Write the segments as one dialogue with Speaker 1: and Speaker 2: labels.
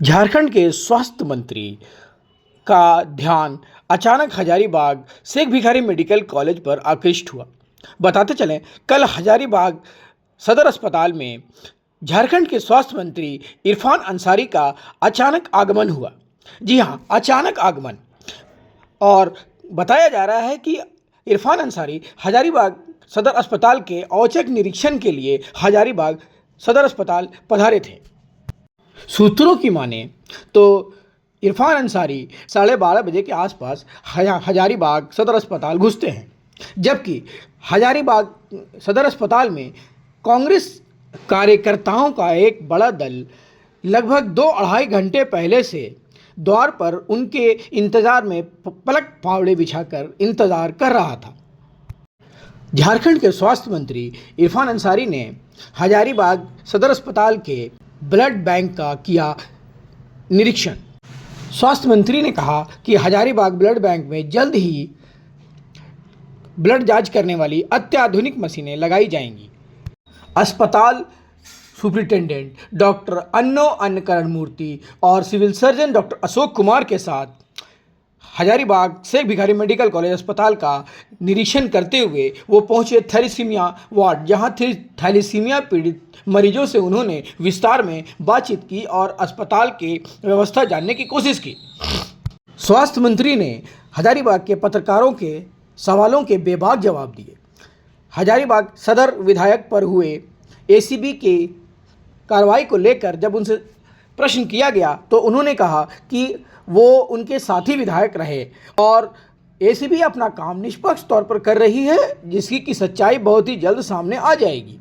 Speaker 1: झारखंड के स्वास्थ्य मंत्री का ध्यान अचानक हजारीबाग शेख भिखारी मेडिकल कॉलेज पर आकृष्ट हुआ। बताते चलें, कल हजारीबाग सदर अस्पताल में झारखंड के स्वास्थ्य मंत्री इरफान अंसारी का अचानक आगमन हुआ। जी हाँ, अचानक आगमन। और बताया जा रहा है कि इरफान अंसारी हजारीबाग सदर अस्पताल के औचक निरीक्षण के लिए हजारीबाग सदर अस्पताल पधारे थे। सूत्रों की माने तो इरफान अंसारी 12:30 बजे के आसपास हजारीबाग सदर अस्पताल घुसते हैं, जबकि हजारीबाग सदर अस्पताल में कांग्रेस कार्यकर्ताओं का एक बड़ा दल लगभग 2-2.5 घंटे पहले से द्वार पर उनके इंतज़ार में पलक फावड़े बिछाकर इंतज़ार कर रहा था। झारखंड के स्वास्थ्य मंत्री इरफान अंसारी ने हजारीबाग सदर अस्पताल के ब्लड बैंक का किया निरीक्षण। स्वास्थ्य मंत्री ने कहा कि हजारीबाग ब्लड बैंक में जल्द ही ब्लड जांच करने वाली अत्याधुनिक मशीनें लगाई जाएंगी। अस्पताल सुपरिटेंडेंट डॉक्टर अन्नो अन्नकरण मूर्ति और civil surgeon doctor Ashok Kumar के साथ हजारीबाग शेख भिखारी मेडिकल कॉलेज अस्पताल का निरीक्षण करते हुए वो पहुंचे थैलेसीमिया वार्ड, जहां थैलेसीमिया पीड़ित मरीजों से उन्होंने विस्तार में बातचीत की और अस्पताल की व्यवस्था जानने की कोशिश की। स्वास्थ्य मंत्री ने हजारीबाग के पत्रकारों के सवालों के बेबाक जवाब दिए। हजारीबाग सदर विधायक पर हुए एसीबी की कार्रवाई को लेकर जब उनसे प्रश्न किया गया तो उन्होंने कहा कि वो उनके साथी विधायक रहे और एसीबी अपना काम निष्पक्ष तौर पर कर रही है, जिसकी की सच्चाई बहुत ही जल्द सामने आ जाएगी।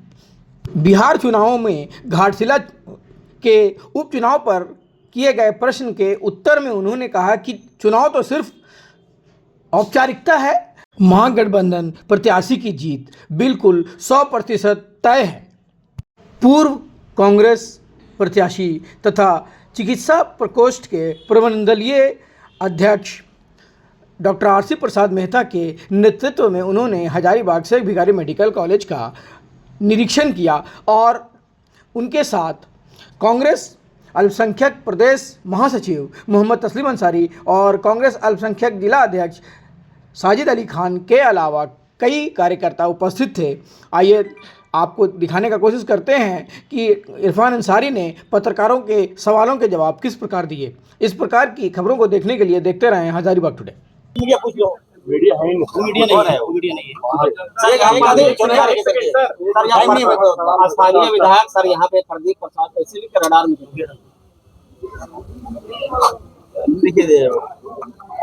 Speaker 1: बिहार चुनावों में घाटशिला के उपचुनाव पर किए गए प्रश्न के उत्तर में उन्होंने कहा कि चुनाव तो सिर्फ औपचारिकता है, महागठबंधन प्रत्याशी की जीत बिल्कुल 100% तय है। पूर्व कांग्रेस प्रत्याशी तथा चिकित्सा प्रकोष्ठ के प्रबंधकीय अध्यक्ष डॉक्टर आरसी प्रसाद मेहता के नेतृत्व में उन्होंने हजारीबाग शेख भिखारी मेडिकल कॉलेज का निरीक्षण किया और उनके साथ कांग्रेस अल्पसंख्यक प्रदेश महासचिव मोहम्मद तस्लीम अंसारी और कांग्रेस अल्पसंख्यक जिला अध्यक्ष साजिद अली खान के अलावा कई कार्यकर्ता उपस्थित थे। आइए आपको दिखाने का कोशिश करते हैं कि इरफान अंसारी ने पत्रकारों के सवालों के जवाब किस प्रकार दिए। इस प्रकार की खबरों को देखने के लिए देखते रहें हजारीबाग टुडे।
Speaker 2: मीडिया पूछ लो। मीडिया है नहीं, मीडिया नहीं है। स्थानीय विधायक सर यहाँ पे प्रदीप प्रसाद कैसे भी रडार में देखिए,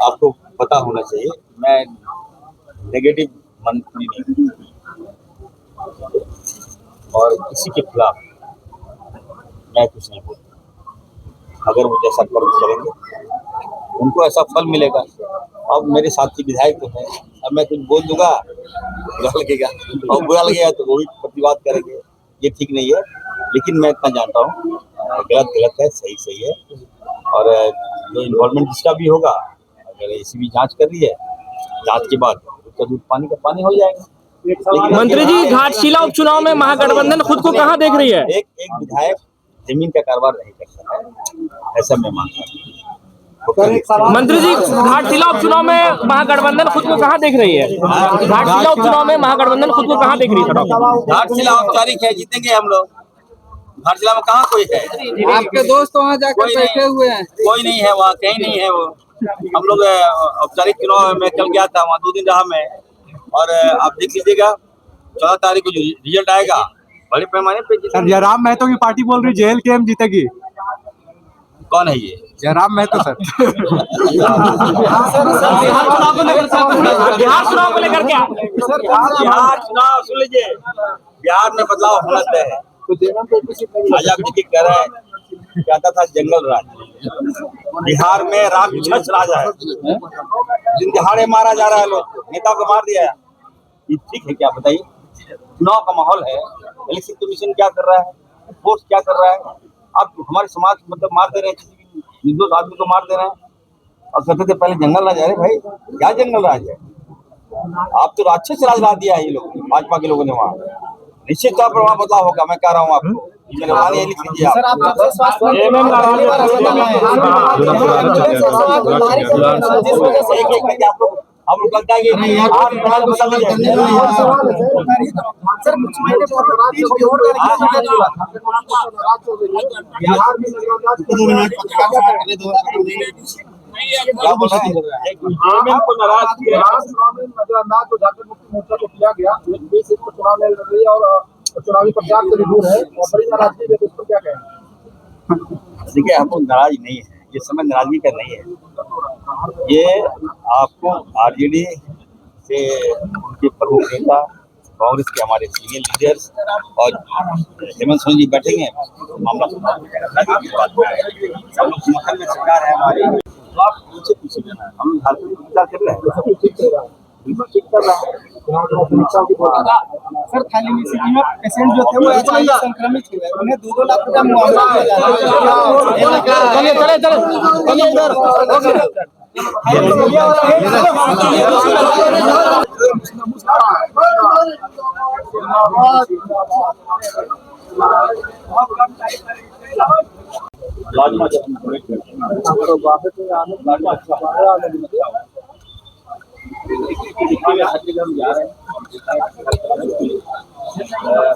Speaker 2: आपको पता होना चाहिए मैं नेगेटिव मंत्री नहीं और किसी के खिलाफ मैं कुछ नहीं बोलूँ। अगर वो जैसा कर्म करेंगे उनको ऐसा फल मिलेगा। अब मेरे साथी विधायक तो है, अब मैं कुछ बोल दूंगा बुरा लगेगा और बुरा लगेगा तो वो भी प्रतिवाद करेंगे, ये ठीक नहीं है। लेकिन मैं इतना जानता हूँ गलत गलत है, सही सही है। और जो इन्वॉल्वमेंट जिसका भी होगा, अगर एसीबी जांच कर रही है, जांच के बाद उसका दूध पानी का पानी हो जाएगा।
Speaker 3: मंत्री जी, घाटशिला उपचुनाव में महागठबंधन खुद को कहां देख रही है?
Speaker 2: एक विधायक जमीन का कारोबार नहीं कर सकता है, ऐसा मैं मानता हूँ।
Speaker 3: मंत्री जी, घाटशिला उपचुनाव में महागठबंधन खुद को कहां देख रही है? घाटशिला उपचुनाव में महागठबंधन खुद को कहां देख रही है?
Speaker 2: घाटशिला औपचारिक है, जीतेंगे हम लोग। घाटशिला में कहाँ कोई है?
Speaker 4: आपके दोस्त वहाँ जाकर बैठे हुए हैं।
Speaker 2: कोई नहीं है वहाँ, कहीं नहीं है वो। हम लोग औपचारिक चुनाव में कल गया था, वहाँ 2 दिन रहा मैं। और आप देख लीजिएगा 14 तारीख को जो रिजल्ट आएगा बड़े पैमाने पे।
Speaker 5: सर, जयराम महतो की पार्टी बोल रही जेल केम जीतेगी।
Speaker 2: कौन है ये?
Speaker 5: जयराम महतो सर।
Speaker 3: बिहार चुनाव को लेकर क्या?
Speaker 2: बिहार चुनाव सुन लीजिए, बिहार में बदलाव होना तय है। आज आप देखिए कह रहे हैं कहता था जंगल राज, बिहार में राक्षस राजा है, दिन दहाड़े मारा जा रहा है, लोग नेता को मार दिया है। ये ठीक है क्या बताइए? चुनाव का माहौल है, इलेक्शन कमीशन क्या कर रहा है, फोर्स क्या कर रहा है? आप हमारे समाज मतलब मार दे रहे हैं, किसी भी निर्दोष आदमी को मार दे रहे हैं और कहते थे पहले जंगल राज। अरे भाई, क्या जंगल राज है? आप तो राक्षस राज ला दिया है ये लोग, भाजपा के लोगों ने। वहाँ निश्चित तौर पर वहाँ बदलाव होगा, मैं कह रहा हूँ आपको। मेहरबानी है, लिख लीजिए आप। एक एक करके आप लोग लगता है कि आप बता दीजिए। क्या बोल रहे हैं? को नाराज किया
Speaker 6: नजरअंदाज तो झारखंड मुक्ति मोर्चा को किया गया, बीच इसको चुनाव लड़ रही है और चुनावी प्रचार से भी दूर है और बड़ी नाराजगी है, तो इस पर क्या कहें?
Speaker 2: देखिए, हम लोग नाराज नहीं है, ये समय नाराजगी का नहीं है। ये आपको आरजेडी से उनके प्रमुख नेता, कांग्रेस के हमारे सीनियर लीडर्स और हेमंत सोरेन जी बैठेंगे, मामला सब लोग समर्थन में सरकार है हमारी। तो आप पीछे पीछे लेना है, हम झारखंड में विचार कर रहे हैं,
Speaker 6: ठीक कर रहा है, बिल्कुल ठीक कर रहा है।
Speaker 4: सर थैलेसीमिया में पेशेंट जो थे वो एचआईवी संक्रमित हुए, उन्हें 2-2 लाख रुपया मुआवजा दिया जा रहा है।
Speaker 3: चलिए चलिए इधर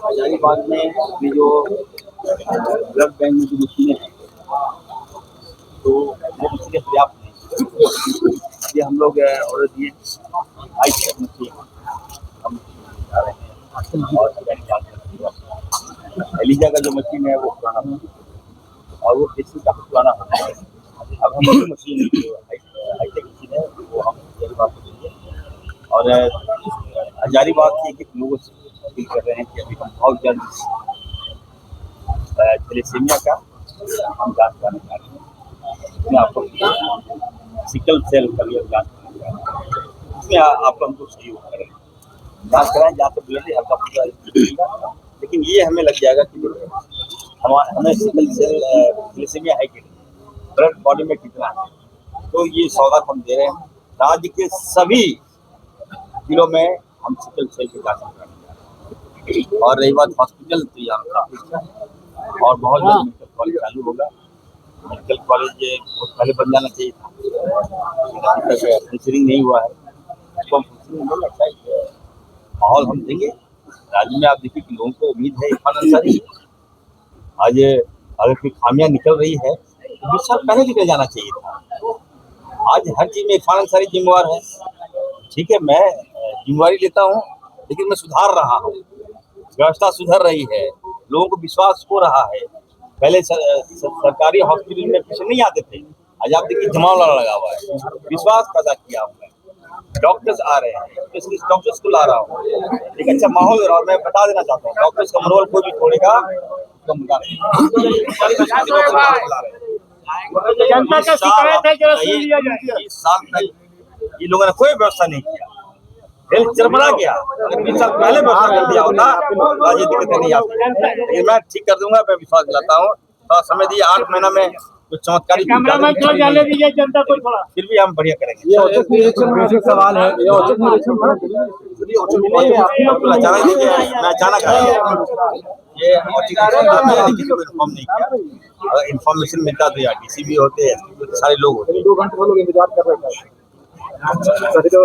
Speaker 2: हजारीबाग में ये जो ब्लड बैंक में जो मशीनें हैं, तो वो मशीनें पर्याप्त नहीं, ये हम लोग ऑर्डर दिए 2.5 मशीन हम जा रहे हैं। और एलिजा का जो मशीन है वो पुराना और वो किसी का पुराना होता है। अब हम जो मशीन हाईटेक मशीन है वो हम हजारीबाग को देंगे और हजारीबाग के एक लोगों से अपील कर रहे हैं कि अभी हम बहुत जल्द थैलेसीमिया का हम जांच कराने जा रहे हैं। इसमें आपको सिकल सेल का भी जांच कराने जा रहे हैं, इसमें आप हमको सहयोग करें, जांच कराएं, जहाँ तक ब्लड हल्का फुल्का, लेकिन ये हमें लग जाएगा कि हमें सिकल सेल थैलेसीमिया है कि नहीं, ब्लड बॉडी में कितना है, तो ये सौदा हम दे रहे हैं। राज्य के सभी जिलों में हम सिकल सेल की जांच कराने जा रहे हैं। और रही बात हॉस्पिटल, तो यहाँ काफी अच्छा है और बहुत जल्द मेडिकल कॉलेज चालू होगा। मेडिकल कॉलेज बहुत पहले बन जाना चाहिए था, अभी तक फंक्शनिंग नहीं हुआ है, उसको हम फंक्शनिंग होना चाहिए, माहौल हम देंगे। राज्य में आप देखिए कि लोगों को उम्मीद है इरफान अंसारी, आज अगर कोई खामियां निकल रही है तो 20 साल पहले निकल जाना चाहिए था। आज हर चीज में इरफान अंसारी जिम्मेवार है, ठीक है, मैं जिम्मेवारी लेता हूँ, लेकिन मैं सुधार रहा हूँ, व्यवस्था सुधर रही है, लोगों को विश्वास हो रहा है। पहले सरकारी हॉस्पिटल में पेशेंट नहीं आते थे, आज आप देखिए जमावड़ा लगा हुआ है, विश्वास पैदा किया हमने, डॉक्टर्स आ रहे हैं, स्पेशलिस्ट डॉक्टर्स को ला रहा हूँ, एक अच्छा माहौल। और मैं बता देना चाहता हूँ, डॉक्टर्स का मनोबल कोई भी तोड़ेगा उसका मुद्दा नहीं।
Speaker 3: जनता का शिकायत है कि सुन लिया जाए।
Speaker 2: 20 साल तक ये लोगों ने कोई व्यवस्था नहीं किया, हेल्थ चरमरा गया। अगर 20 साल पहले व्यवस्था कर दिया होता तो ये दिक्कतें नहीं आती, लेकिन मैं ठीक कर दूंगा, मैं विश्वास दिलाता हूँ। थोड़ा समय दिए, 8 महीना में कुछ चमत्कारी
Speaker 3: जाने दीजिए जनता को थोड़ा,
Speaker 2: फिर भी हम बढ़िया करेंगे।
Speaker 5: ये औचक निरीक्षण सवाल है, ये औचक निरीक्षण
Speaker 2: बिल्कुल अचानक देखिए, मैं अचानक आया, ये इन्फॉर्म नहीं किया, अगर इन्फॉर्मेशन मिलता तो यार डीसी भी होते हैं, सारे लोग होते।
Speaker 6: 2 घंटे वो लोग इंतजार कर रहे थे।
Speaker 7: जो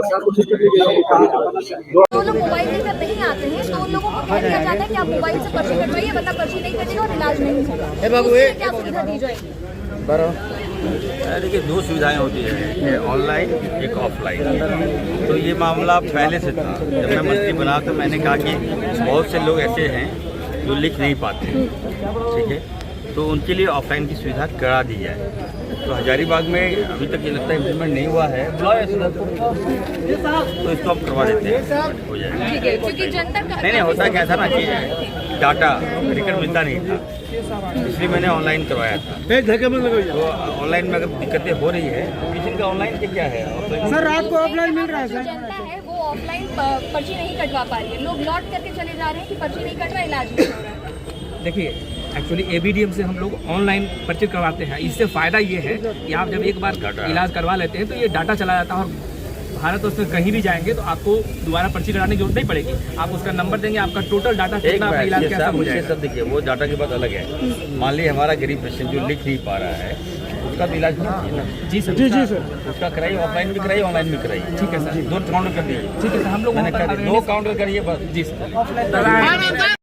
Speaker 7: लोग मोबाइल लेकर नहीं आते हैं तो उन लोगों को कह दिया जाता है कि आप मोबाइल से पर्ची कटवाइए, वरना पर्ची नहीं कटेगा और इलाज नहीं होगा। इसमें क्या सुविधा दी जाएगी?
Speaker 8: देखिए, 2 सुविधाएं होती है, एक ऑनलाइन एक ऑफलाइन। तो ये मामला पहले से था, जब मैं मंत्री बना तो मैंने कहा कि बहुत से लोग ऐसे हैं जो लिख नहीं पाते, ठीक है, तो उनके लिए ऑफलाइन की सुविधा करा दी जाए। तो हजारीबाग में अभी तक ये लगता है इम्प्लीमेंट नहीं हुआ है, तो इसको हम करवा देते हैं, हो जाएगा।
Speaker 7: ठीक है, क्योंकि जनता का
Speaker 8: नहीं होता क्या था ना कि डाटा रिकॉर्ड मिलता नहीं था, इसलिए मैंने ऑनलाइन करवाया था। तो ऑनलाइन में अगर दिक्कतें हो रही है, किसी का ऑनलाइन के क्या है,
Speaker 7: सर रात को ऑफलाइन मिल रहा है, सर जनता है वो ऑफलाइन पर्ची नहीं कटवा पा रही है, लोग लौट करके चले जा रहे हैं कि पर्ची नहीं कटवा, इलाज नहीं हो रहा है।
Speaker 3: देखिए एक्चुअली एबीडीएम से हम लोग ऑनलाइन पर्ची करवाते हैं। इससे फ़ायदा ये है कि आप जब एक बार इलाज करवा लेते हैं तो ये डाटा चला जाता है और भारत उसमें कहीं भी जाएंगे तो आपको दोबारा पर्ची कराने की जरूरत नहीं पड़ेगी। आप उसका नंबर देंगे, आपका टोटल डाटा
Speaker 8: एक
Speaker 3: कितना, आपका इलाज कैसा हो जाएगा।
Speaker 8: सब देखिए, वो डाटा की बात अलग है। मान लीजिए हमारा गरीब पेशेंट जो लिख नहीं पा रहा है, उसका तो इलाज होना चाहिए ना।
Speaker 3: जी सर,
Speaker 8: उसका कराइए, ऑफलाइन भी कराइए, ऑनलाइन भी कराइए।
Speaker 3: ठीक है सर,
Speaker 8: 2 काउंटर कर दीजिए।
Speaker 3: ठीक है सर, हम लोग
Speaker 8: मैंने 2 काउंटर करिए बस।
Speaker 3: जी सर।